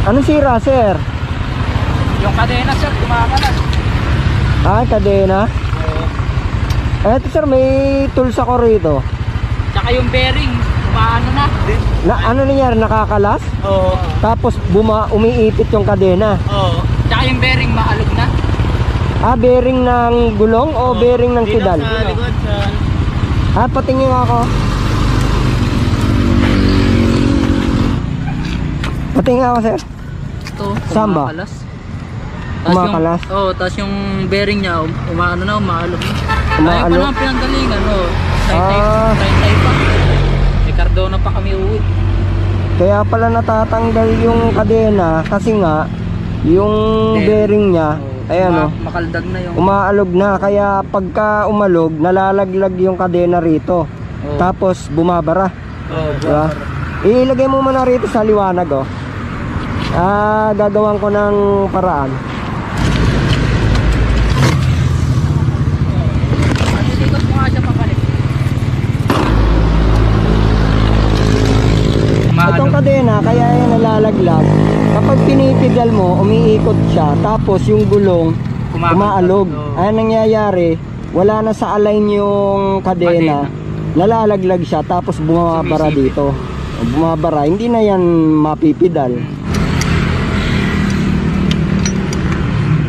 Anong sira, sir? Yung kadena sir, kumakalas. Ah, kadena. Oo. Eto sir, may tools ako rito. Tsaka yung bearing, kumaano na. Na, ano nangyari, nakakalas? Oo. Tapos umiipit yung kadena. Oo. Tsaka yung bearing, maalog na. Ah, bearing ng gulong o bearing ng pedal? Sa likod, sa... Ah, patingin ako. Patingin ako, sir. Ito, Saan ba? kumakalas. Kumakalas? Oo, tapos yung bearing niya, umaano na, umaalog na. Ayaw pa Umaalog? naman pinanggalingan, oo. Ah. Try pa. May Cardona pa kami uwi. Kaya pala natatanggal yung kadena kasi nga yung bearing niya, ayan o, Makaldag na yung... umaalog na. Kaya pagka umalog, nalalaglag yung kadena rito. Oo. Tapos bumabara. Oo, Diba? Ilagay mo muna rito sa liwanag oh. Ah, gagawan ko ng paraan. Ikot mo nga siya pabalik. Itong kadena, kaya yan nalalaglag. Kapag pinipidal mo, umiikot siya. Tapos yung gulong, umaalog. Ano nangyayari? Wala na sa align yung kadena. Nalalaglag siya, tapos bumabara dito. Bumabara, hindi na yan mapipidal.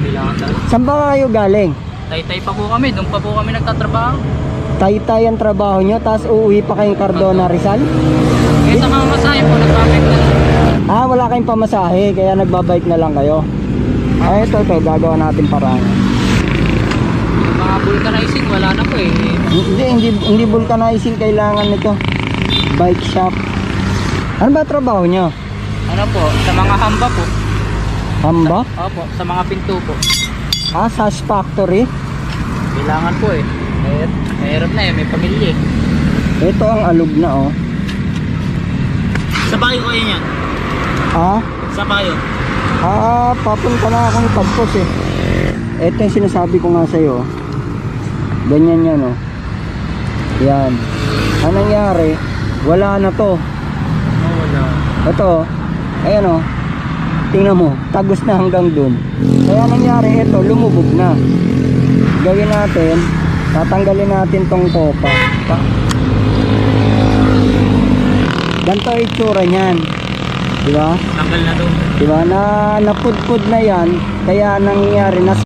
Kailangan talaga. Saan ba kayo galing? Tay-tay pa po kami, doon pa po kami nagtatrabaho. Tay-tay ang trabaho nyo, tapos uuwi pa kayong Cardona, Rizal? Eh sa mga masahe po, nagpapek na. Ah, wala kayong pamasahe, kaya nagbabike na lang kayo. Ay, ito, gagawa natin paraan. Yung mga vulcanizing, wala na po eh. Hindi vulcanizing kailangan nito. Bike shop. Ano ba trabaho nyo? Ano po, sa mga hamba po. Hamba? Opo, sa mga pinto po. Ah, Sash Factory. Kailangan po eh. Mahirap na eh, may pamilya eh. Ito ang alog na oh. Sa bayo ko yan yan? Ah? Sa bayo? Ah, papunta na akong pagpos eh. Ito yung sinasabi ko nga sa'yo. Ganyan yan oh. Yan. Anong nangyari? Wala na to. Oh, wala. Ito, ayan o. Tingnan mo, tagos na hanggang dun. Kaya nangyari ito, lumubog na. Gawin natin, tatanggalin natin tong kopa. Ganito ang itsura niyan. Diba? Tanggal na doon. Diba? Napudpud na yan. Kaya nangyari na